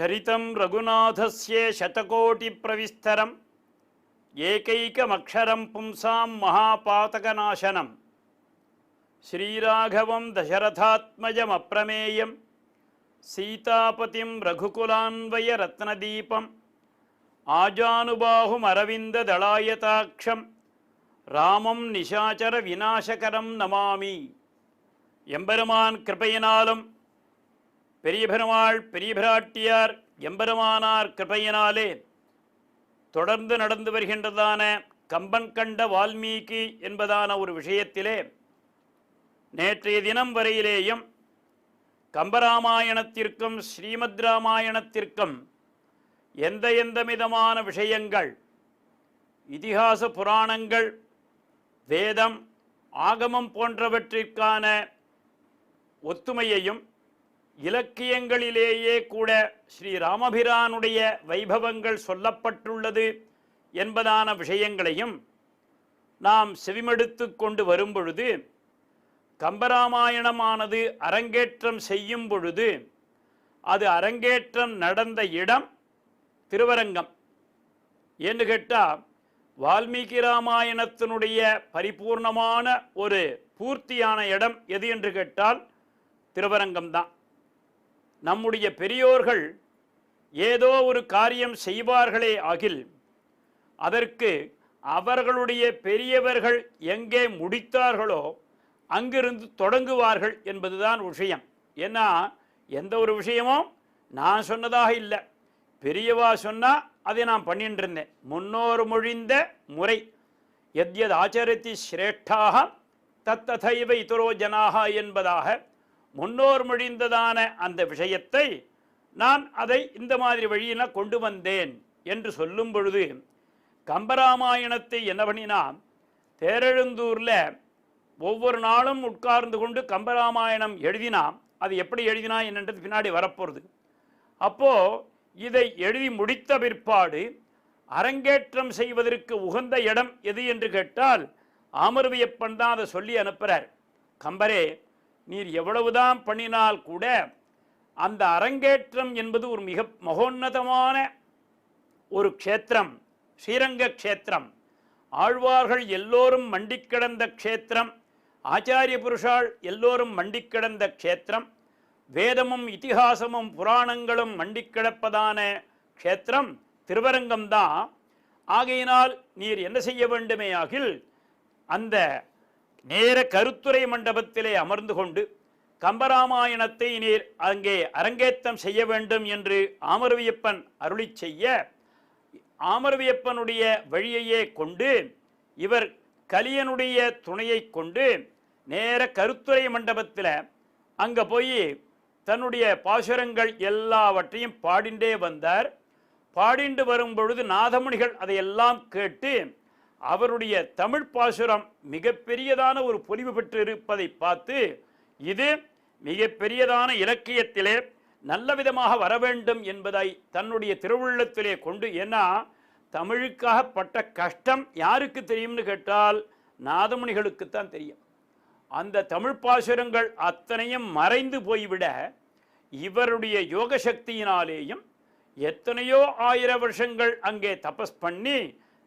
சரிதம் ரகுநாதஸ்ய சதகோடி பிரவிஸ்தரம் ஏகைகமக்ஷரம் பும்சாம் மகாபாதகநாசனம் ஸ்ரீராகவம் தசரதாத்மஜம் அப்ரமேயம் சீதாபதிம் ரகுகுலான்வய ரத்னதீபம் ஆஜானுபாஹும் அரவிந்த தளாயதாட்சம் ராமம் நிஷாச்சர விநாசகரம் நமாமி. எம்பெருமான் கிருபையினாலும் பெரிய பெருமாள் பெரிய பிராட்டியார் எம்பெருமானார் கிருபையினாலே தொடர்ந்து நடந்து வருகின்றதான கம்பன் கண்ட வால்மீகி என்பதான ஒரு விஷயத்திலே நேற்றைய தினம் வரையிலேயும் கம்பராமாயணத்திற்கும் ஸ்ரீமத் ராமாயணத்திற்கும் எந்த விதமான விஷயங்கள் இதிகாச புராணங்கள் வேதம் ஆகமம் போன்றவற்றிற்கான ஒத்துமையையும் இலக்கியங்களிலேயே கூட ஸ்ரீராமபிரானுடைய வைபவங்கள் சொல்லப்பட்டுள்ளது என்பதான விஷயங்களையும் நாம் செவிமடுத்து கொண்டு வரும்பொழுது கம்பராமாயணமானது அரங்கேற்றம் செய்யும் பொழுது அது அரங்கேற்றம் நடந்த இடம் திருவரங்கம். என்று கேட்டால் வால்மீகி ராமாயணத்தினுடைய பரிபூர்ணமான ஒரு பூர்த்தியான இடம் எது என்று கேட்டால் திருவரங்கம்தான். நம்முடைய பெரியோர்கள் ஏதோ ஒரு காரியம் செய்வார்களே ஆகில் அதற்கு அவர்களுடைய பெரியவர்கள் எங்கே முடித்தார்களோ அங்கிருந்து தொடங்குவார்கள் என்பதுதான் விஷயம். ஏன்னா எந்த ஒரு விஷயமும் நான் சொன்னதாக இல்லை, பெரியவா சொன்னால் அதை நான் பண்ணிட்டு இருந்தேன். முன்னோர் மொழிந்த முறை எத்யத் ஆச்சரத்தி சிரேஷ்டாக தத்ததைவ இதரோ ஜனாக என்பதாக முன்னோர் மொழிந்ததான அந்த விஷயத்தை நான் அதை இந்த மாதிரி வழியின கொண்டு வந்தேன் என்று சொல்லும் பொழுது கம்பராமாயணத்தை என்ன பண்ணினா தேரெழுந்தூரில் ஒவ்வொரு நாளும் உட்கார்ந்து கொண்டு கம்பராமாயணம் எழுதினா அது எப்படி எழுதினா என்னன்றது பின்னாடி வரப்போகிறது. அப்போது இதை எழுதி முடித்த பிற்பாடு அரங்கேற்றம் செய்வதற்கு உகந்த இடம் எது என்று கேட்டால் ஆமர்வியப்பன் தான் அதை சொல்லி அனுப்புகிறார். கம்பரே, நீர் எவ்வளவுதான் பண்ணினால் கூட அந்த அரங்கேற்றம் என்பது ஒரு மிக மகோன்னதமான ஒரு க்ஷேத்திரம், ஸ்ரீரங்க க்ஷேத்திரம். ஆழ்வார்கள் எல்லோரும் மண்டிக்கிடந்த க்ஷேத்திரம், ஆச்சாரிய புருஷால் எல்லோரும் மண்டிக்கிடந்த க்ஷேத்திரம், வேதமும் இதிகாசமும் புராணங்களும் மண்டிக்கிடப்பதான க்ஷேத்திரம் திருவரங்கம்தான். ஆகையினால் நீர் என்ன செய்ய வேண்டுமே ஆகில் அந்த நேர கருத்துரை மண்டபத்திலே அமர்ந்து கொண்டு கம்பராமாயணத்தை நீர் அங்கே அரங்கேற்றம் செய்ய வேண்டும் என்று ஆமர்வியப்பன் அருளி செய்ய ஆமர்வியப்பனுடைய வழியையே கொண்டு இவர் கலியனுடைய துணையை கொண்டு நேர கருத்துரை மண்டபத்தில் அங்கே போய் தன்னுடைய பாசுரங்கள் எல்லாவற்றையும் பாடிண்டே வந்தார். பாடிண்டு வரும் பொழுது நாதமுனிகள் அதையெல்லாம் கேட்டு அவருடைய தமிழ் பாசுரம் மிகப்பெரியதான ஒரு பொலிவு பெற்று இருப்பதை பார்த்து இது மிகப்பெரியதான இலக்கியத்திலே நல்ல விதமாக வர வேண்டும் என்பதை தன்னுடைய திருவுள்ளத்திலே கொண்டு, ஏன்னா தமிழுக்காக பட்ட கஷ்டம் யாருக்கு தெரியும்னு கேட்டால் நாதமுனிகளுக்குத்தான் தெரியும். அந்த தமிழ் பாசுரங்கள் அத்தனையும் மறைந்து போய்விட இவருடைய யோக சக்தியினாலேயும் எத்தனையோ 1000 வருஷங்கள் அங்கே தபஸ் பண்ணி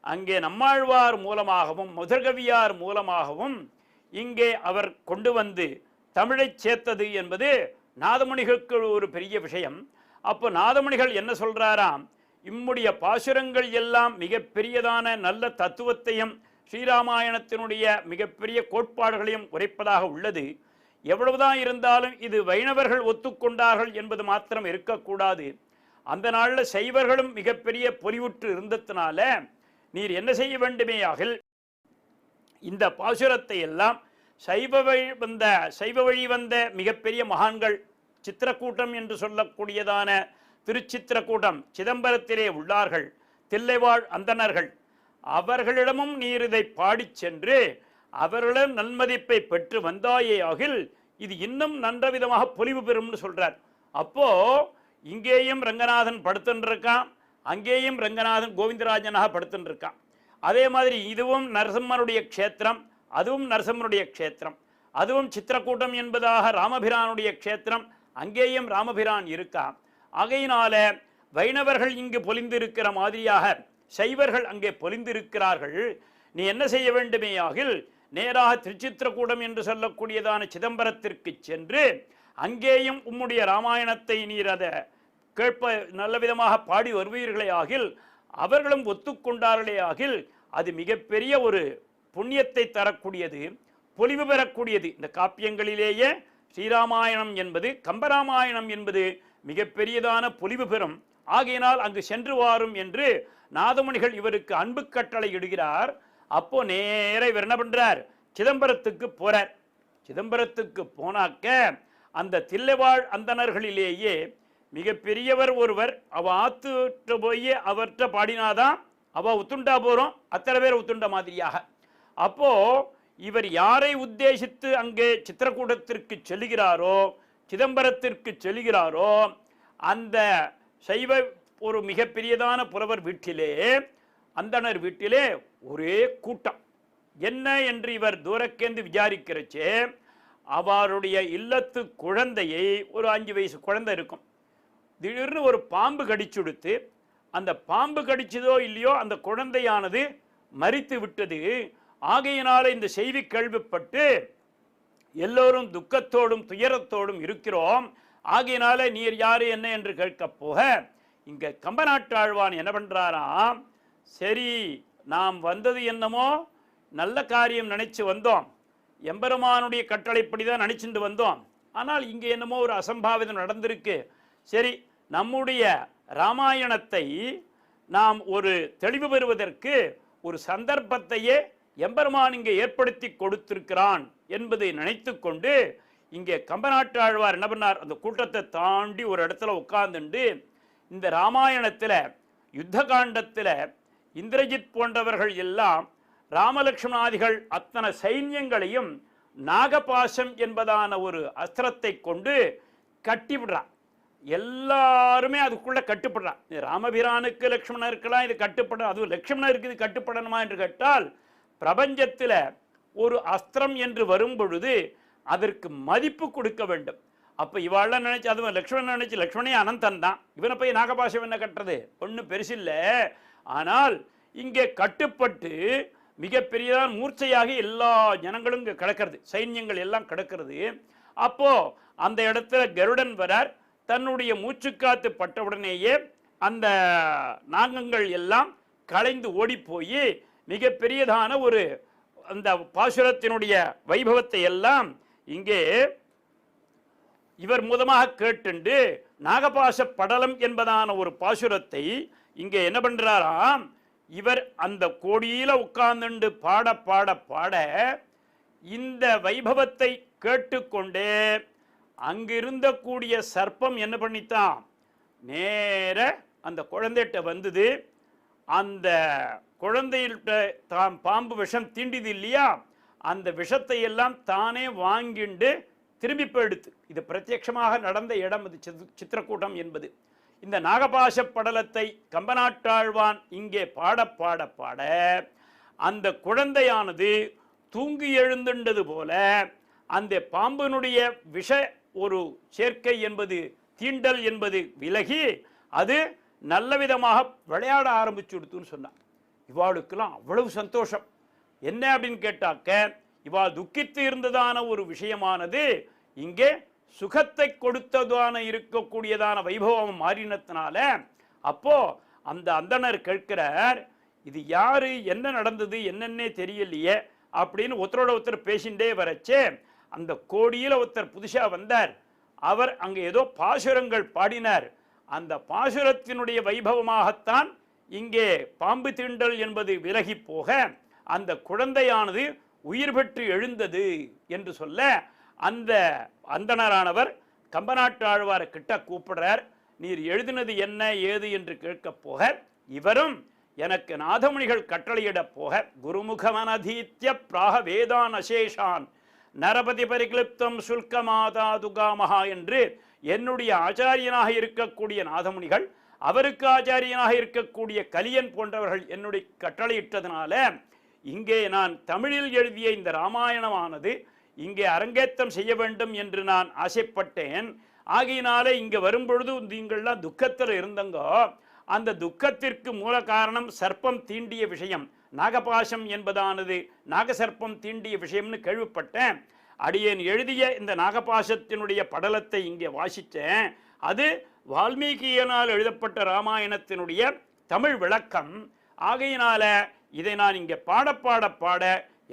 அங்கே நம்மாழ்வார் மூலமாகவும் முதற்கவியார் மூலமாகவும் இங்கே அவர் கொண்டு வந்து தமிழை சேர்த்தது என்பது நாதமுனிகளுக்கு ஒரு பெரிய விஷயம். அப்போ நாதமுனிகள் என்ன சொல்கிறாராம், இம்முடைய பாசுரங்கள் எல்லாம் மிகப்பெரியதான நல்ல தத்துவத்தையும் ஸ்ரீராமாயணத்தினுடைய மிகப்பெரிய கோட்பாடுகளையும் உரைப்பதாக உள்ளது. எவ்வளவுதான் இருந்தாலும் இது வைணவர்கள் ஒத்துக்கொண்டார்கள் என்பது மாத்திரம் இருக்கக்கூடாது. அந்த நாளில் சைவர்களும் மிகப்பெரிய பொலிவுற்று இருந்ததுனால நீர் என்ன செய்ய வேண்டுமே ஆகில் இந்த பாசுரத்தை எல்லாம் சைவ வழி வந்த மிகப்பெரிய மகான்கள் சித்திரக்கூட்டம் என்று சொல்லக்கூடியதான திருச்சித்திரக்கூட்டம் சிதம்பரத்திலே உள்ளார்கள், தில்லைவாழ் அந்தணர்கள், அவர்களிடமும் நீர் இதை பாடிச் சென்று அவர்களிடம் நன்மதிப்பை பெற்று வந்தாயே ஆகில் இது இன்னும் நன்ற விதமாக பொலிவு பெறும்னு சொல்றார். அப்போ இங்கேயும் ரங்கநாதன் படுத்துருக்கான், அங்கேயும் ரங்கநாதன் கோவிந்தராஜனாக படுத்துருக்கான். அதே மாதிரி இதுவும் நரசிம்மனுடைய க்ஷேத்திரம், அதுவும் நரசிம்மனுடைய க்ஷேத்திரம், அதுவும் சித்திரக்கூட்டம் என்பதாக ராமபிரானுடைய க்ஷேத்திரம், அங்கேயும் ராமபிரான் இருக்கா. ஆகையினால வைணவர்கள் இங்கு பொலிந்திருக்கிற மாதிரியாக சைவர்கள் அங்கே பொலிந்திருக்கிறார்கள். நீ என்ன செய்ய வேண்டுமேயாகில் நேராக திருச்சித்திரக்கூடம் என்று சொல்லக்கூடியதான சிதம்பரத்திற்கு சென்று அங்கேயும் உம்முடைய ராமாயணத்தை நீர் அதை கேட்ப நல்ல விதமாக பாடி வருவீர்களே ஆகில், அவர்களும் ஒத்துக்கொண்டார்களே ஆகில், அது மிகப்பெரிய ஒரு புண்ணியத்தை தரக்கூடியது, பொலிவு பெறக்கூடியது. இந்த காப்பியங்களிலேயே ஸ்ரீராமாயணம் என்பது கம்பராமாயணம் என்பது மிகப்பெரியதான பொலிவு பெறும். ஆகையினால் அங்கு சென்று வாரும் என்று நாதமுனிகள் இவருக்கு அன்பு கட்டளை இடுகிறார். அப்போ நேர இவர் என்ன பண்றார், சிதம்பரத்துக்கு போறார். சிதம்பரத்துக்கு போனாக்க அந்த தில்லைவாழ் அந்தணர்களிலேயே மிக பெரியவர் ஒருவர், அவ ஆத்துட்டு போய் அவர்கிட்ட பாடினாதான் அவ ஒத்துண்டா போறோம், அத்தனை பேர் ஒத்துண்ட மாதிரியாக. அப்போ இவர் யாரை உத்தேசித்து அங்கே சித்திரக்கூடத்திற்கு செல்கிறாரோ, சிதம்பரத்திற்கு செல்கிறாரோ, அந்த சைவ ஒரு மிகப்பெரியதான புலவர் வீட்டிலே, அந்தணர் வீட்டிலே ஒரே கூட்டம். என்ன என்று இவர் தூரக்கேந்து விசாரிக்கிறச்சே, அவருடைய இல்லத்து குழந்தையை, ஒரு 5 வயசு குழந்தை இருக்கும், திடீர்னு ஒரு பாம்பு கடிச்சுடுத்து, அந்த பாம்பு கடிச்சதோ இல்லையோ அந்த குழந்தையானது மரித்து விட்டது. ஆகையினால இந்த செய்தி கேள்விப்பட்டு எல்லோரும் துக்கத்தோடும் துயரத்தோடும் இருக்கிறோம். ஆகையினால நீர் யாரு என்ன என்று கேட்க போக இங்க கம்பநாட்டாழ்வான் என்ன பண்றாராம், சரி நாம் வந்தது என்னமோ நல்ல காரியம் நினைச்சு வந்தோம், எம்பெருமானுடைய கட்டளைப்படிதான் நினைச்சுட்டு வந்தோம், ஆனால் இங்கே என்னமோ ஒரு அசம்பாவிதம் நடந்திருக்கு. சரி, நம்முடைய ராமாயணத்தை நாம் ஒரு தெளிவு பெறுவதற்கு ஒரு சந்தர்ப்பத்தையே எம்பெருமான் இங்கே ஏற்படுத்தி கொடுத்திருக்கிறான் என்பதை நினைத்து கொண்டு இங்கே கம்பநாட்டாழ்வார் என்ன பண்ணார், அந்த கூட்டத்தை தாண்டி ஒரு இடத்துல உட்கார்ந்துண்டு இந்த ராமாயணத்தில் யுத்த காண்டத்தில் இந்திரஜித் போன்றவர்கள் எல்லாம் ராமலட்சுமணாதிகள் அத்தனை சைன்யங்களையும் நாகபாசம் என்பதான ஒரு அஸ்திரத்தை கொண்டு கட்டிவிடுறான். எல்லாருமே அதுக்குள்ள கட்டுப்படுறான். ராமபிரானுக்கு லட்சுமணருக்கெல்லாம் இது கட்டுப்பட, அது லட்சுமணருக்கு இது கட்டுப்படணுமா என்று கேட்டால், பிரபஞ்சத்தில் ஒரு அஸ்திரம் என்று வரும் பொழுது அதற்கு மதிப்பு கொடுக்க வேண்டும். அப்போ இவாளெல்லாம் நினைச்சு, அதுவும் லக்ஷ்மணன் நினைச்சு, லக்ஷ்மணே அனந்தன் தான், இவனை போய் நாகபாசம் என்ன கட்டுறது, ஒன்றும் பெருசில்லை. ஆனால் இங்கே கட்டுப்பட்டு மிகப்பெரியதான் மூர்ச்சையாக எல்லா ஜனங்களும் இங்கே கிடக்கிறது, சைன்யங்கள் எல்லாம் கிடக்கிறது. அப்போ அந்த இடத்துல கருடன் வரார். தன்னுடைய மூச்சுக்காத்து பட்டவுடனேயே அந்த நாகங்கள் எல்லாம் கலைந்து ஓடி போய் மிகப்பெரியதான ஒரு அந்த பாசுரத்தினுடைய வைபவத்தை எல்லாம் இங்கே இவர் மூலமாக கேட்டுண்டு நாகபாச படலம் என்பதான ஒரு பாசுரத்தை இங்கே என்ன பண்றாராம், இவர் அந்த கோடியில உட்கார்ந்துண்டு பாட பாட பாட இந்த வைபவத்தை கேட்டுக்கொண்டே அங்கிருந்த கூடிய சர்ப்பம் என்ன பண்ணித்தான், நேர அந்த குழந்தைகிட்ட வந்தது. அந்த குழந்தையிட்ட தாம் பாம்பு விஷம் தீண்டிது இல்லையா, அந்த விஷத்தை எல்லாம் தானே வாங்கிண்டு திரும்பி போயிடுத்து. இது பிரத்யட்சமாக நடந்த இடம் அது சித்திரக்கூட்டம் என்பது. இந்த நாகபாச படலத்தை கம்பநாட்டாழ்வான் இங்கே பாட பாட பாட அந்த குழந்தையானது தூங்கி எழுந்துண்டது போல அந்த பாம்பினுடைய விஷ ஒரு சேர்க்கை என்பது, தீண்டல் என்பது விலகி அது நல்ல விதமாக விளையாட ஆரம்பிச்சுடுத்துன்னு சொன்னான். இவாளுக்கெல்லாம் அவ்வளவு சந்தோஷம். என்ன அப்படின்னு கேட்டாக்க, இவாள் துக்கித்து இருந்ததான ஒரு விஷயமானது இங்கே சுகத்தை கொடுத்ததான இருக்கக்கூடியதான வைபவம் மாறினத்தினால, அப்போ அந்த அந்தணர் கேட்கிறார், இது யாரு, என்ன நடந்தது, என்னன்னே தெரியலையே அப்படின்னு ஒருத்தரோட ஒருத்தர் பேசிண்டே வரச்சே, அந்த கோடியில் ஒருத்தர் புதுசா வந்தார். அவர் அங்கே ஏதோ பாசுரங்கள் பாடினார். அந்த பாசுரத்தினுடைய வைபவமாகத்தான் இங்கே பாம்பு தீண்டல் என்பது விலகி போக அந்த குழந்தையானது உயிர் பெற்று எழுந்தது என்று சொல்ல, அந்த அந்தணரானவர் கம்பநாட்டாழ்வாரை கிட்ட கூப்பிடுறார். நீர் எழுதினது என்ன ஏது என்று கேட்க போக, இவரும் எனக்கு நாதமுனிகள் கட்டளையிட போக, குருமுகமனதீத்ய பிராக வேதான் அசேஷான் நரபதி பரிகிளிப்தம் சுல்கமாதா துகாமஹா என்று என்னுடைய ஆச்சாரியனாக இருக்கக்கூடிய நாதமுனிகள், அவருக்கு ஆச்சாரியனாக இருக்கக்கூடிய கலியன் போன்றவர்கள் என்னுடைய கட்டளையிட்டதுனால இங்கே நான் தமிழில் எழுதிய இந்த ராமாயணமானது இங்கே அரங்கேற்றம் செய்ய வேண்டும் என்று நான் ஆசைப்பட்டேன். ஆகையினாலே இங்கே வரும்பொழுது நீங்கள்லாம் துக்கத்தில் இருந்தங்கோ, அந்த துக்கத்திற்கு மூல காரணம் சர்ப்பம் தீண்டிய விஷயம், நாகபாசம் என்பதானது நாகசர்ப்பம் தீண்டிய விஷயம்னு கேள்விப்பட்டேன். அடியேன் எழுதிய இந்த நாகபாசத்தினுடைய படலத்தை இங்கே வாசித்தேன். அது வால்மீகியினால் எழுதப்பட்ட ராமாயணத்தினுடைய தமிழ் விளக்கம். ஆகையினால இதை நான் இங்கே பாட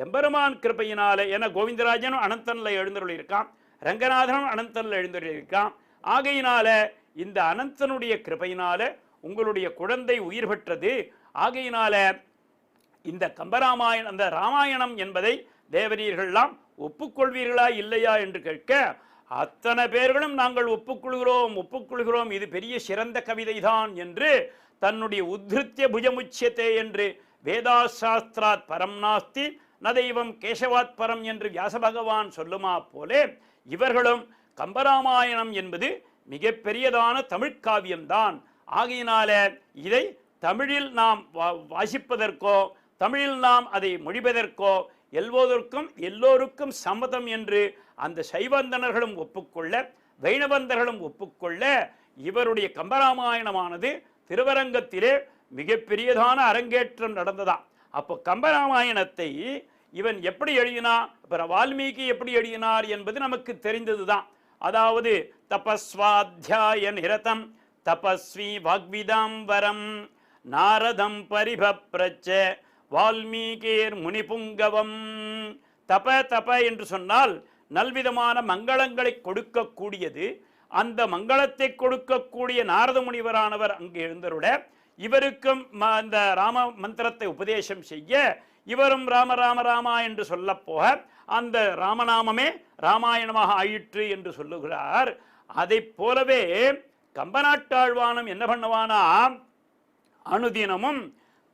எம்பெருமான் கிருபையினால, என கோவிந்தராஜனும் அனந்தனில் எழுந்தருள் இருக்கான், ரங்கநாதனும் அனந்தனில் எழுந்தருள் இருக்கான். ஆகையினால இந்த அனந்தனுடைய கிருபையினால உங்களுடைய குழந்தை உயிர் பெற்றது. ஆகையினால இந்த கம்பராமாயணம், அந்த ராமாயணம் என்பதை தேவரீர்கள்லாம் ஒப்புக்கொள்வீர்களா இல்லையா என்று கேட்க, அத்தனை பேர்களும் நாங்கள் ஒப்புக்கொள்கிறோம், இது பெரிய சிறந்த கவிதைதான் என்று தன்னுடைய உத்ருத்திய புஜமுச்சியத்தே என்று வேதாசாஸ்திராத் பரம் நாஸ்தி நதெய்வம் கேசவாத் பரம் என்று வியாச பகவான் சொல்லுமா போலே, இவர்களும் கம்பராமாயணம் என்பது மிக பெரியதான தமிழ்காவியம்தான். ஆகையினால இதை தமிழில் நாம் வாசிப்பதற்கோ தமிழில் நாம் அதை மொழிபெயர்க்கோ எல்லோருக்கும் சம்மதம் என்று அந்த சைவந்தனர்களும் ஒப்புக்கொள்ள, வைணவந்தர்களும் ஒப்புக்கொள்ள, இவருடைய கம்பராமாயணமானது திருவரங்கத்திலே மிகப்பெரியதான அரங்கேற்றம் நடந்ததாம். அப்போ கம்பராமாயணத்தை இவன் எப்படி எழுதினா, அப்புறம் வால்மீகி எப்படி எழுதினார் என்பது நமக்கு தெரிந்ததுதான். அதாவது தபஸ்வாத்தியாய நிரதம் தபஸ்வி வாக்விதாம்பரம் நாரதம் பரிபப்ரச்ச வால்மீகேர் முனிபுங்கவம். தப என்று சொன்னால் நல்விதமான மங்களங்களை கொடுக்கக்கூடியது. அந்த மங்களத்தை கொடுக்கக்கூடிய நாரத முனிவரானவர் அங்கு எழுந்தருட, இவருக்கும் அந்த ராம மந்திரத்தை உபதேசம் செய்ய, இவரும் ராம ராம ராமா என்று சொல்ல போக அந்த ராமநாமமே ராமாயணமாக ஆயிற்று என்று சொல்லுகிறார். அதை போலவே கம்பநாட்டாழ்வானும் என்ன பண்ணுவானா, அனுதினமும்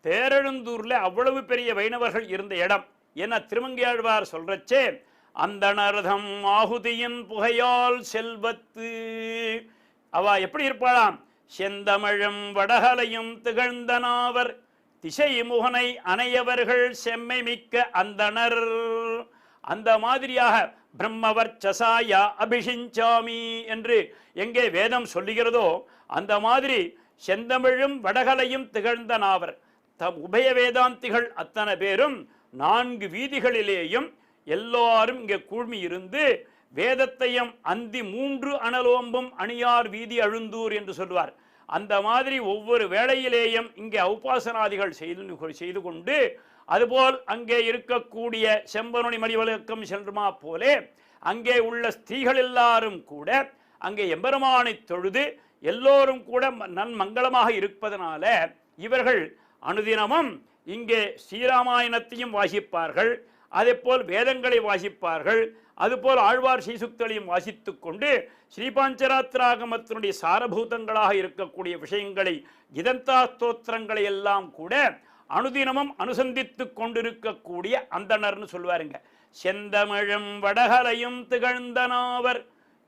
தேரெழுந்தூர்ல அவ்வளவு பெரிய வைணவர்கள் இருந்த இடம். என திருமங்கையாழ்வார் சொல்றச்சே, அந்தணர்தம் ஆகுதியின் புகையால் செல்வத்து. அவ எப்படி இருப்பாளாம், செந்தமிழும் வடகலையும் திகழ்ந்தனாவர் திசை முகனை அணையவர்கள் செம்மை மிக்க அந்தணர். அந்த மாதிரியாக பிரம்மவர்ச்சசாயா அபிஷிஞ்சாமி என்று எங்கே வேதம் சொல்லுகிறதோ, அந்த மாதிரி செந்தமிழும் வடகலையும் திகழ்ந்த நாவர் உபய வேதாந்திகள் அத்தனை பேரும் 4 வீதிகளிலேயும் எல்லாரும் இங்கே கூழ்மி இருந்து வேதத்தையும் அந்தி 3 அனலோம்பும் அணியார் வீதி அழுந்தூர் என்று சொல்வார். அந்த மாதிரி ஒவ்வொரு வேளையிலேயும் இங்கே உபாசனாதிகள் செய்து கொண்டு, அதுபோல் அங்கே இருக்கக்கூடிய செம்பனொனி மணிவழக்கம் சென்றுமா போலே அங்கே உள்ள ஸ்திரீகள் எல்லாரும் கூட அங்கே எம்பெருமானை தொழுது எல்லோரும் கூட நன்மங்களமாக இருப்பதனால இவர்கள் அனுதினமும் இங்கே ஸ்ரீராமாயணத்தையும் வாசிப்பார்கள், அதேபோல் வேதங்களை வாசிப்பார்கள், அதுபோல் ஆழ்வார் ஸ்ரீசுக்தளையும் வாசித்து கொண்டு ஸ்ரீபாஞ்சராத்திராகமத்தினுடைய சாரபூதங்களாக இருக்கக்கூடிய விஷயங்களை கிதந்தா ஸ்தோத்திரங்களை எல்லாம் கூட அனுதினமும் அனுசந்தித்து கொண்டிருக்கக்கூடிய அந்தணர்னு சொல்வாருங்க. செந்தமிழும் வடகலையும் திகழ்ந்தனாவர்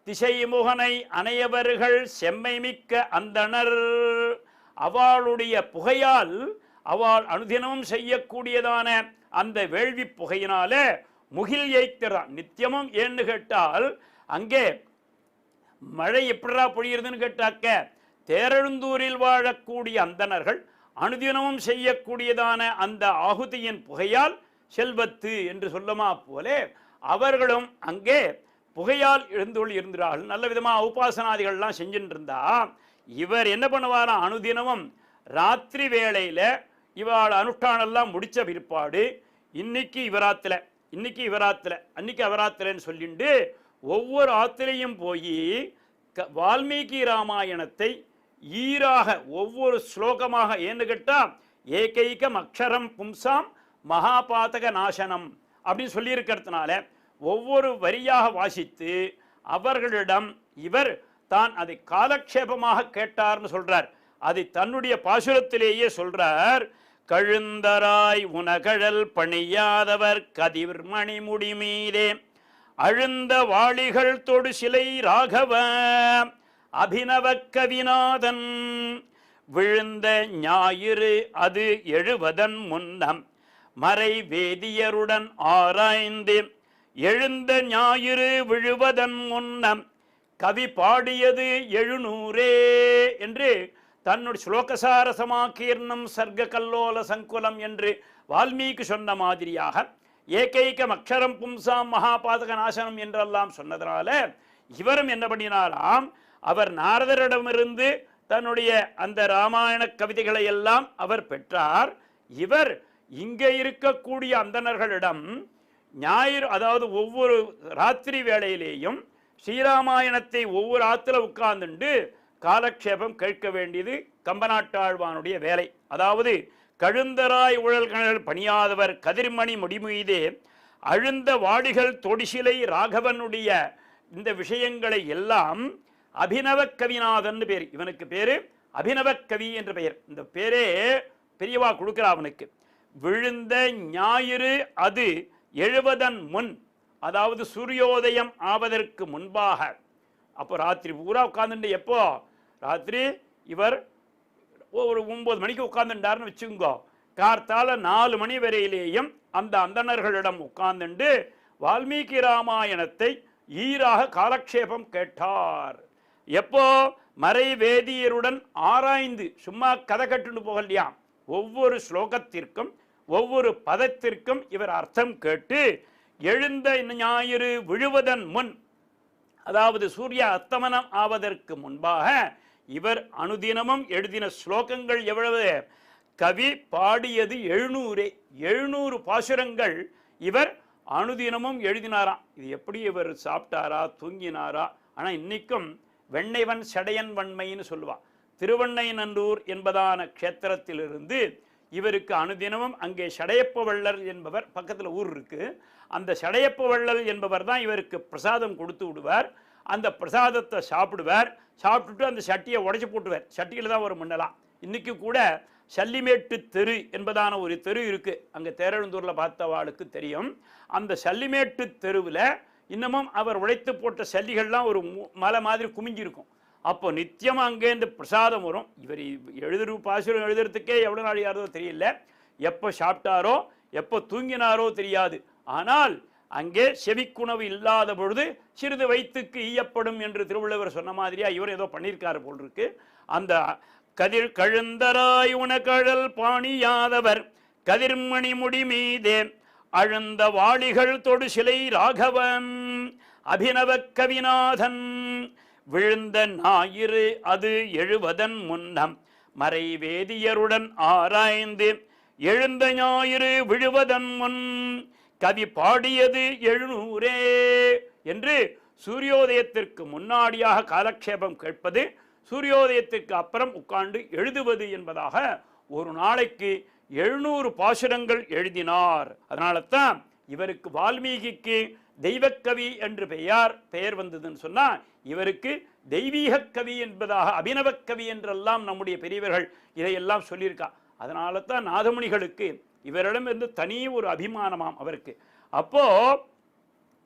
திசை முகனை அணையவர்கள் செம்மை மிக்க அந்தணர். அவளுடைய புகையால், அவள் அனுதினமும் செய்யக்கூடியதான அந்த வேள்வி புகையினால முகில் ஏய்க்கிறான் நித்தியமும். ஏன்னு கேட்டால் அங்கே மழை எப்படா பொழிகிறதுன்னு கேட்டாக்க, தேரெழுந்தூரில் வாழக்கூடிய அந்தணர்கள் அனுதினமும் செய்யக்கூடியதான அந்த ஆகுதியின் புகையால் செல்வத்து என்று சொல்லுமா போலே அவர்களும் அங்கே புகையால் இருந்தார்கள். நல்ல விதமாக உபாசனாதிகள்லாம் செஞ்சுட்டு இருந்தா, இவர் என்ன பண்ணுவாரா, அனுதினமும் ராத்திரி வேளையில் இவாள் அனுஷ்டானெல்லாம் முடித்த பிற்பாடு இன்னைக்கு இவராத்தில் அன்னைக்கு அவராத்திரன்னு சொல்லிட்டு ஒவ்வொரு ஆத்திரையும் போய் வால்மீகி ராமாயணத்தை ஈராக ஒவ்வொரு ஸ்லோகமாக, ஏன்னு கேட்டால் ஏகைகம் அக்ஷரம் பும்சாம் மகாபாதக நாசனம் அப்படின்னு சொல்லியிருக்கிறதுனால ஒவ்வொரு வரியாக வாசித்து அவர்களிடம் இவர் தான் அதை காலக்ஷேபமாக கேட்டார்னு சொல்றார். அதை தன்னுடைய பாசுரத்திலேயே சொல்றார். கழுந்தராய் உனகழல் பணியாதவர் கதிர் மணிமுடி மீதே அழுந்த வாளிகள் தொடு சிலை ராகவ அபிநவ கவிநாதன் விழுந்த ஞாயிறு அது எழுவதன் முன்னம் மறை வேதியருடன் ஆராய்ந்து எழுந்த ஞாயிறு விழுவதன் முன்னம் கவி பாடியது 700 என்று தன்னுடைய ஸ்லோகசாரசமாக்கீர்ணம் சர்க்க கல்லோல சங்குலம் என்று வால்மீகி சொன்ன மாதிரியாக ஏகைக்கம் அக்ஷரம் பும்சாம் மகாபாதக நாசனம் என்றெல்லாம் சொன்னதனால இவரும் என்ன பண்ணினாராம், அவர் நாரதரிடமிருந்து தன்னுடைய அந்த ராமாயண கவிதைகளை எல்லாம் அவர் பெற்றார். இவர் இங்கே இருக்கக்கூடிய அந்தணர்களிடம் ஞாயிறு, அதாவது ஒவ்வொரு ராத்திரி வேளையிலேயும் ஸ்ரீராமாயணத்தை ஒவ்வொரு ஆத்துல உட்கார்ந்துண்டு காலக்ஷேபம் கேட்க வேண்டியது கம்பநாட்டாழ்வானுடைய வேலை. அதாவது கழுந்தராய் உழல்கள் பணியாதவர் கதிர்மணி முடிமீதே அழுந்த வாடிகள் தொடிசிலை ராகவனுடைய இந்த விஷயங்களை எல்லாம் அபினவ கவிநாதன் பேர். இவனுக்கு பேரு அபினவ கவி என்ற பெயர். இந்த பேரே பெரியவா கொடுக்கிறா அவனுக்கு. விழுந்த ஞாயிறு அது 70 முன், அதாவது சூரியோதயம் ஆவதற்கு முன்பாக. அப்போ ராத்திரி பூரா உட்கார்ந்துட்டு, எப்போ ராத்திரி இவர் ஒரு 9 மணிக்கு உட்கார்ந்துட்டாருன்னு வச்சுங்கோ, கார்த்தால 4 மணி வரையிலேயும் அந்த அந்தணர்களிடம் உட்கார்ந்துண்டு வால்மீகி ராமாயணத்தை ஈராக காலக்ஷேபம் கேட்டார். எப்போ மறை வேதியருடன் ஆராய்ந்து, சும்மா கதை கட்டுன்னு போகலையா, ஒவ்வொரு ஸ்லோகத்திற்கும் ஒவ்வொரு பதத்திற்கும் இவர் அர்த்தம் கேட்டு எழுந்த ஞாயிறு விழுவதன் முன், அதாவது சூரிய அஸ்தமனம் ஆவதற்கு முன்பாக இவர் அனுதினமும் எழுதின ஸ்லோகங்கள் எவ்வளவு? கவி பாடியது 700 பாசுரங்கள் இவர் அனுதினமும் எழுதினாராம். இது எப்படி இவர் சாப்பிட்டாரா தூங்கினாரா? ஆனால் இன்னைக்கும் வெண்ணைவன் சடையன் வன்மைன்னு சொல்லுவான். திருவண்ணைநல்லூர் என்பதான க்ஷேத்திரத்திலிருந்து இவருக்கு அனுதினமும் அங்கே சடையப்ப வள்ளல் என்பவர், பக்கத்தில் ஊர் இருக்கு, அந்த சடையப்ப வள்ளல் என்பவர் தான் இவருக்கு பிரசாதம் கொடுத்து விடுவார். அந்த பிரசாதத்தை சாப்பிடுவார். சாப்பிட்டுட்டு அந்த சட்டியை உடைச்சி போட்டுவார். சட்டியில் தான் ஒரு முன்னலாம். இன்னைக்கு கூட சல்லிமேட்டு தெரு என்பதான ஒரு தெரு இருக்கு, அங்கே தேரெழுந்தூரில் பார்த்தவாளுக்கு தெரியும். அந்த சல்லிமேட்டு தெருவில் இன்னமும் அவர் உடைத்து போட்ட சல்லிகள்லாம் ஒரு மலை மாதிரி குமிஞ்சிருக்கும். அப்போ நித்தியமாக அங்கேருந்து பிரசாதம் வரும். இவர் பாசுரம் எழுதுறதுக்கே எவ்வளோ நாள் யாரோ தெரியல, எப்போ சாப்பிட்டாரோ எப்போ தூங்கினாரோ தெரியாது. ஆனால் அங்கே செவிக்குணவு இல்லாத பொழுது சிறிது வயிற்றுக்கு ஈயப்படும் என்று திருவள்ளுவர் சொன்ன மாதிரியா இவர் ஏதோ பண்ணியிருக்காரு போல் இருக்கு. அந்த கதிர் கழுந்தராய் உனகழல் பாணியாதவர் கதிர்மணி முடி மீதே அழுந்த வாளிகள் தொடு சிலை ராகவன் அபினவ கவிநாதன் விழுந்த ஞாயிறு அது 70 முன்னம் மறை வேதியருடன் ஆராய்ந்து எழுந்த ஞாயிறு விழுவதன் முன் கவி பாடியது 700 என்று சூரியோதயத்திற்கு முன்னாடியாக காலக்ஷேபம் கேட்பது, சூரியோதயத்திற்கு அப்புறம் உட்கார்ந்து எழுதுவது என்பதாக ஒரு நாளைக்கு 700 பாசுரங்கள் எழுதினார். அதனால தான் இவருக்கு வால்மீகிக்கு தெய்வக்கவி என்று பெயர் வந்ததுன்னு சொன்னா, இவருக்கு தெய்வீக கவி என்பதாக அபினவ கவி என்றெல்லாம் நம்முடைய பெரியவர்கள் இதையெல்லாம் சொல்லியிருக்கா. அதனால தான் நாதமுனிகளுக்கு இவரிடமிருந்து தனி ஒரு அபிமானமாம் அவருக்கு. அப்போ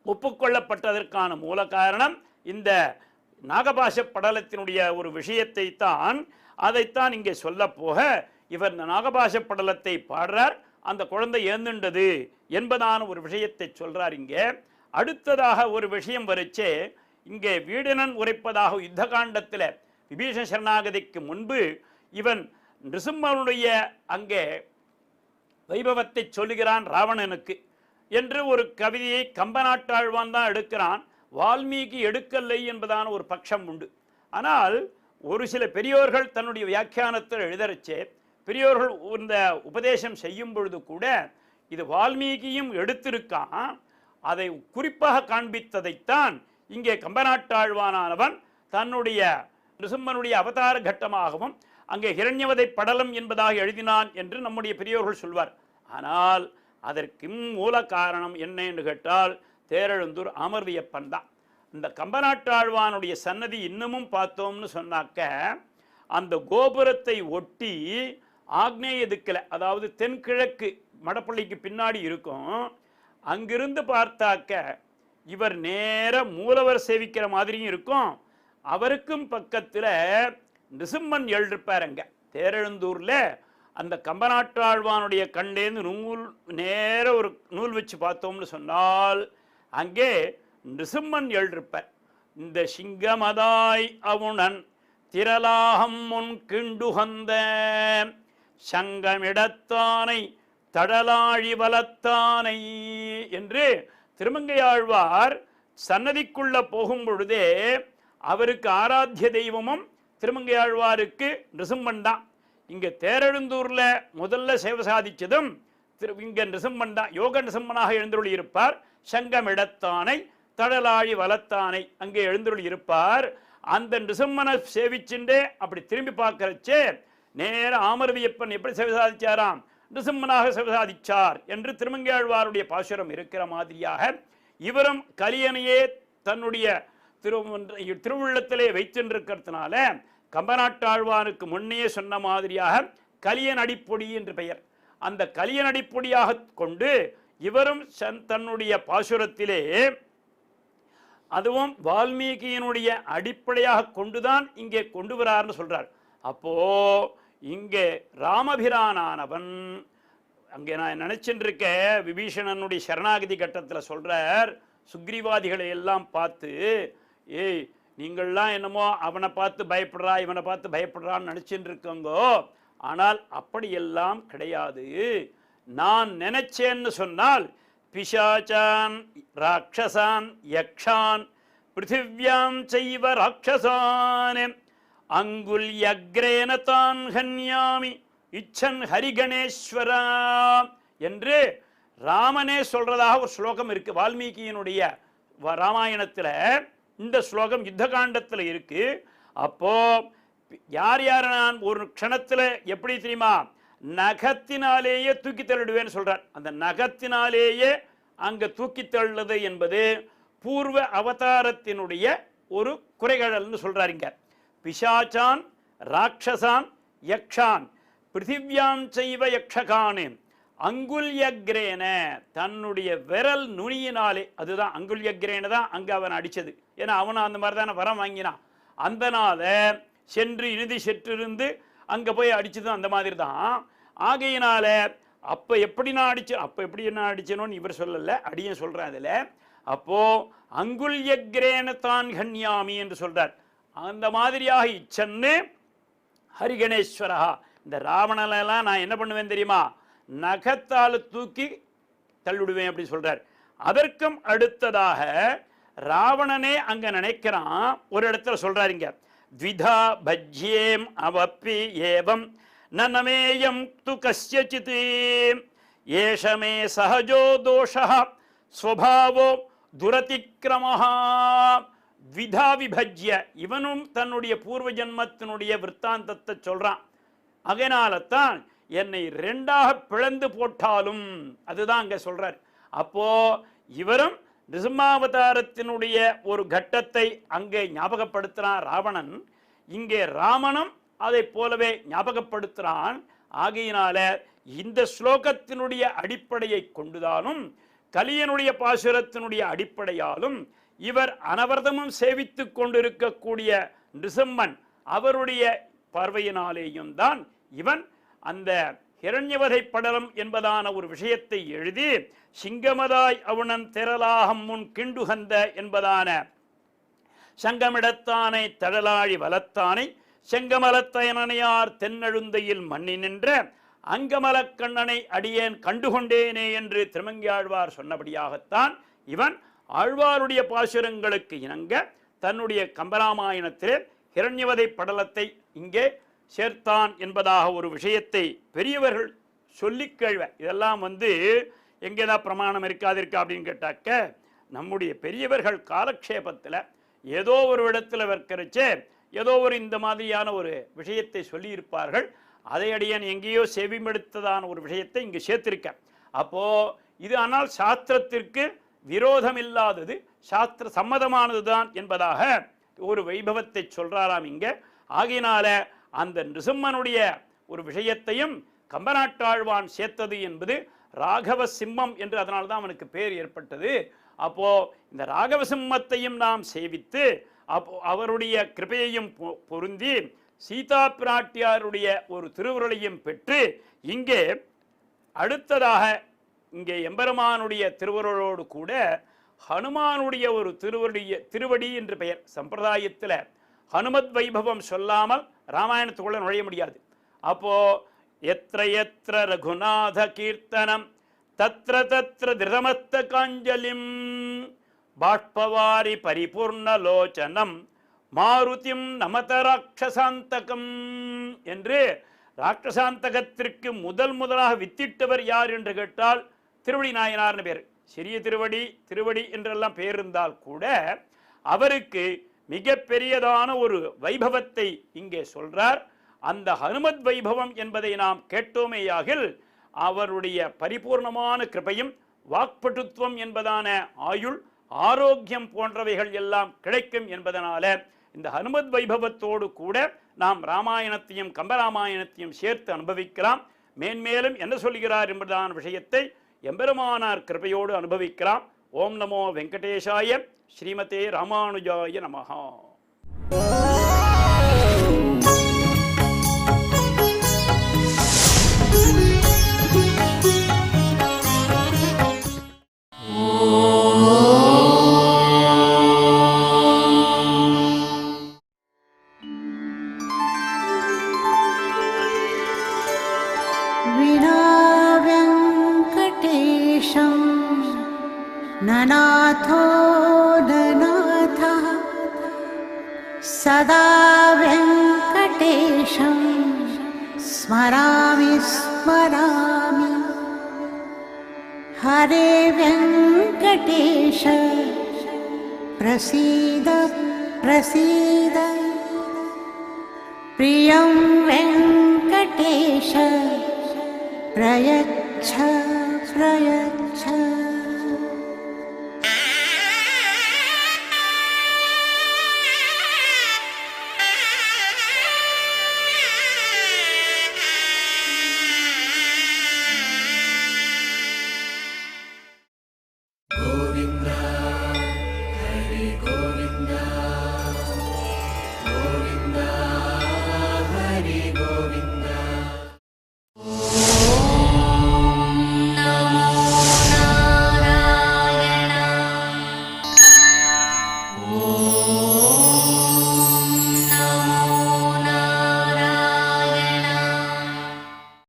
ஒப்புக்கொள்ளப்பட்டதற்கான மூல காரணம் இந்த நாகபாஷ படலத்தினுடைய ஒரு விஷயத்தை தான், அதைத்தான் இங்கே சொல்ல போக இவர் இந்த நாகபாஷ படலத்தை பாடுறார். அந்த குழந்தை ஏந்துண்டது என்பதான ஒரு விஷயத்தை சொல்றார். இங்கே அடுத்ததாக ஒரு விஷயம் வரைச்சே, இங்கே வீடனன் உரைப்பதாக யுத்த காண்டத்தில் விபீஷண சரணாகதிக்கு முன்பு இவன் நிருசிம்மனுடைய அங்கே வைபவத்தை சொல்லுகிறான் ராவணனுக்கு என்று ஒரு கவிதையை கம்பநாட்டாழ்வான் தான் எடுக்கிறான். வால்மீகி எடுக்கலை என்பதான ஒரு பட்சம் உண்டு. ஆனால் ஒரு சில பெரியோர்கள் தன்னுடைய வியாக்கியானத்தில் எழுதறச்சே, பெரியோர்கள் இந்த உபதேசம் செய்யும் பொழுது கூட இது வால்மீகியும் எடுத்திருக்கான், அதை குறிப்பாக காண்பித்ததைத்தான் இங்கே கம்பநாட்டாழ்வானவன் தன்னுடைய நிருசிம்மனுடைய அவதார கட்டமாகவும் அங்கே ஹிரண்யவதை படலம் என்பதாக எழுதினான் என்று நம்முடைய பெரியோர்கள் சொல்வார். ஆனால் அதற்கு மூல காரணம் என்ன என்று கேட்டால் தேரெழுந்தூர் அமர்வியப்பன் தான். இந்த கம்பநாட்டாழ்வானுடைய சன்னதி இன்னமும் பார்த்தோம்னு சொன்னாக்க, அந்த கோபுரத்தை ஒட்டி ஆக்னேய திக்கில், அதாவது தென்கிழக்கு மடப்பள்ளிக்கு பின்னாடி இருக்கும். அங்கிருந்து பார்த்தாக்க இவர் நேர மூலவர் சேவிக்கிற மாதிரியும் இருக்கும். அவருக்கும் பக்கத்தில் நிருசிம்மன் எழுதிருப்பார். அங்கே தேரெழுந்தூரில் அந்த கம்பநாட்டாழ்வானுடைய கண்டேந்து நேர ஒரு நூல் வச்சு பார்த்தோம்னு சொன்னால் அங்கே நிருசிம்மன் எழுதிருப்பார். இந்த சிங்கமதாய் அவுணன் திரளாகம் முன் கிண்டுகந்த சங்கமிடத்தானை தடலாழி வலத்தானை என்று திருமங்கையாழ்வார் சன்னதிக்குள்ள போகும் பொழுதே அவருக்கு ஆராத்திய தெய்வமும் திருமங்கையாழ்வாருக்கு நிருசிம்மன் தான். இங்க தேரெழுந்தூர்ல முதல்ல சேவை சாதிச்சதும் இங்க நிருசிம்மன் தான். யோக நிருசிம்மனாக எழுந்தருளி இருப்பார். சங்கமிடத்தானை தடலாழி வலத்தானை அங்கே எழுந்தருளி இருப்பார். அந்த நிருசிம்மனை சேவிச்சுட்டே அப்படி திரும்பி பார்க்கறச்சே நேர ஆமரவியப்பன் எப்படி சேவை சாதிச்சாராம், நிருசிம்மனாக சேவை சாதிச்சார் என்று திருமங்கையாழ்வாருடைய பாசுரம் இருக்கிற மாதிரியாக இவரும் கலியனையே தன்னுடைய திருவுள்ளத்திலே வைத்திருக்கிறதுனால கம்பநாட்டாழ்வானுக்கு முன்னே சொன்ன மாதிரியாக கலியன் அடிப்பொடி என்று பெயர். அந்த கலியன் அடிப்பொடியாக கொண்டு இவரும் தன்னுடைய பாசுரத்திலே அதுவும் வால்மீகியினுடைய அடிப்படையாக கொண்டுதான் இங்கே கொண்டு வரார்னு சொல்றார். அப்போ இங்கே ராமபிரானானவன் அங்கே நான் நினைச்சுட்டு இருக்க விபீஷணனுடைய சரணாகதி கட்டத்தில் சொல்றார், சுக்ரீவாதிகளை எல்லாம் பார்த்து, ஏய் நீங்கள்லாம் என்னமோ அவனை பார்த்து பயப்படுறா இவனை பார்த்து பயப்படுறான்னு நினைச்சுட்டு இருக்கோங்கோ, ஆனால் அப்படியெல்லாம் கிடையாது. நான் நினைச்சேன்னு சொன்னால் பிசாச்சான் ராட்சசான் யக்ஷான் பிருத்திவ்யாம் செய்வ ராட்சசான் அங்குல்யக்ரேன தான் ஹன்யாமி இச்சன் ஹரிகணேஸ்வரா என்று ராமனே சொல்றதாக ஒரு ஸ்லோகம் இருக்கு வால்மீகியினுடைய ராமாயணத்துல. இந்த ஸ்லோகம் யுத்த காண்டத்தில் இருக்கு. அப்போ யார் யார் நான் ஒரு க்ஷணத்துல எப்படி தெரியுமா, நகத்தினாலேயே தூக்கி தள்ளிடுவேன்னு சொல்றார். அந்த நகத்தினாலேயே அங்க தூக்கி தள்ளுது என்பது பூர்வ அவதாரத்தினுடைய ஒரு குறைகடல்னு சொல்றாருங்க. பிசாச்சான் ராட்சசான் யக்ஷான் பிருத்திவ்யாம் செய்வ யக்ஷகானே அங்குல்யக்ரேன தன்னுடைய விரல் நுனியினாலே, அதுதான் அங்குல்யக்ரேன தான் அங்க அவன் அடிச்சது. ஏன்னா அவன் அந்த மாதிரி தானே வரம் வாங்கினான். அந்தனால சென்று இறுதி செற்றிருந்து அங்க போய் அடிச்சது அந்த மாதிரி தான். ஆகையினால அப்ப எப்படி நான் அடிச்சேன், அப்ப எப்படி நான் அடிச்சேனோன்னு இவர் சொல்லல, அடியன் சொல்றேன் அதுல. அப்போ அங்குல்யக்ரேன தான் கன்யாமி என்று சொல்றார். அந்த மாதிரியாக இச்சன்னு ஹரிகணேஸ்வரா. இந்த ராவணனெல்லாம் நான் என்ன பண்ணுவேன் தெரியுமா, நகத்தால் தூக்கி தள்ளிடுவேன் அப்படி சொல்றார். அதற்கும் அடுத்ததாக ராவணனே அங்க நினைக்கிறான். ஒரு இடத்துல சொல்றாருங்க, த்விதா பஜ்யேம் அவப்பி ஏவம் நனமேயம் து கஸ்யசித் ஏஷமே சஹஜோ தோஷः ஸ்வபாவோ துரதிக்ரமஹ. த்விதா விபஜ்ய, இவனும் தன்னுடைய பூர்வ ஜன்மத்தினுடைய விற்த்தாந்தத்தை சொல்றான். அதனால தான் என்னை ரெண்டாக பிளந்து போட்டாலும், அதுதான் அங்க சொல்றார். அப்போ இவரும் நிருசிம்மாவதாரத்தினுடைய ஒரு கட்டத்தை அங்கே ஞாபகப்படுத்துறான் ராவணன். இங்கே ராமனும் அதை போலவே ஞாபகப்படுத்துறான். ஆகையினால இந்த ஸ்லோகத்தினுடைய அடிப்படையை கொண்டுதானும் கலியனுடைய பாசுரத்தினுடைய அடிப்படையாலும் இவர் அனவர்தமும் சேவித்துக் கொண்டிருக்கக்கூடிய நிருசிம்மன் அவருடைய பார்வையினாலேயும் தான் இவன் அந்த ஹிரண்யவதை படலம் என்பதான ஒரு விஷயத்தை எழுதி சிங்கமதாய் அவுணன் திரளாகம் முன் கிண்டுகந்த என்பதான சங்கமிடத்தானை தடலாழி வலத்தானை செங்கமலத்தயனையார் தென்னழுந்தையில் மண்ணி நின்ற அங்கமலக்கண்ணனை அடியேன் கண்டுகொண்டேனே என்று திருமங்கையாழ்வார் சொன்னபடியாகத்தான் இவன் ஆழ்வாருடைய பாசுரங்களுக்கு இணங்க தன்னுடைய கம்பராமாயணத்திலே ஹிரண்யவதை படலத்தை இங்கே சேர்த்தான் என்பதாக ஒரு விஷயத்தை பெரியவர்கள் சொல்லி கேள்வ. இதெல்லாம் எங்கேதான் பிரமாணம் இருக்கா அப்படின்னு கேட்டாக்க, நம்முடைய பெரியவர்கள் காலக்ஷேபத்தில் ஏதோ ஒரு இடத்துல வைக்கிறச்சே ஏதோ ஒரு இந்த மாதிரியான ஒரு விஷயத்தை சொல்லியிருப்பார்கள். அதை அடியன் எங்கேயோ செவிமெடுத்ததான ஒரு விஷயத்தை இங்கு சேர்த்திருக்கேன். அப்போ இது ஆனால் சாஸ்திரத்திற்கு விரோதம் இல்லாதது, சாஸ்திர சம்மதமானதுதான் என்பதாக ஒரு வைபவத்தை சொல்றாராம் இங்க. ஆகையினால அந்த நிருசிம்மனுடைய ஒரு விஷயத்தையும் கம்பநாட்டாழ்வான் சேர்த்தது என்பது ராகவ சிம்மம் என்று அதனால்தான் அவனுக்கு பேர் ஏற்பட்டது. அப்போ இந்த ராகவ சிம்மத்தையும் நாம் சேவித்து அப்போ அவருடைய கிருபையையும் பொருந்தி சீதா பிராட்டியாருடைய ஒரு திருவுருளையும் பெற்று இங்கே அடுத்ததாக இங்கே எம்பெருமானுடைய திருவுருளோடு கூட ஹனுமானுடைய ஒரு திருவடி என்று பெயர். சம்பிரதாயத்தில் ஹனுமத் வைபவம் சொல்லாமல் ராமாயணத்துக்குள்ள நுழைய முடியாது. அப்போ எத்திர எத்திர ரகுநாத கீர்த்தனம் தத்ர தத்ர திருமஸ்த காஞ்சலிம் பாஷ்பவாரி பரிபூர்ணலோச்சனம் மாருதிம் நமத ராட்சசாந்தகம் என்று ராட்சசாந்தகத்திற்கு முதலாக வித்திட்டவர் யார் என்று கேட்டால் திருவடி நாயனார்னு பேர். சிறிய திருவடி என்றெல்லாம் பேர் இருந்தால் கூட அவருக்கு மிக பெரியதான ஒரு வைபவத்தை இங்கே சொல்றார். அந்த ஹனுமத் வைபவம் என்பதை நாம் கேட்டோமேயாகில் அவருடைய பரிபூர்ணமான கிருபையும் வாக்பட்டுத்துவம் என்பதான ஆயுள் ஆரோக்கியம் போன்றவைகள் எல்லாம் கிடைக்கும் என்பதனால இந்த ஹனுமத் வைபவத்தோடு கூட நாம் ராமாயணத்தையும் கம்பராமாயணத்தையும் சேர்த்து அனுபவிக்கலாம். மேன்மேலும் என்ன சொல்கிறார் என்பதான விஷயத்தை எம்பெருமானார் கிருபையோடு அனுபவிக்கலாம். ஓம் நமோ வெங்கடேஷாய ஸ்ரீமதே ராமானுஜாய நமஹா. ननाथो ननाथः सदा वेङ्कटेशं स्मरामि स्मरामि हरे वेङ्कटेश प्रसीद प्रसीद प्रियं वेङ्कटेश प्रयच्छ प्रयच्छ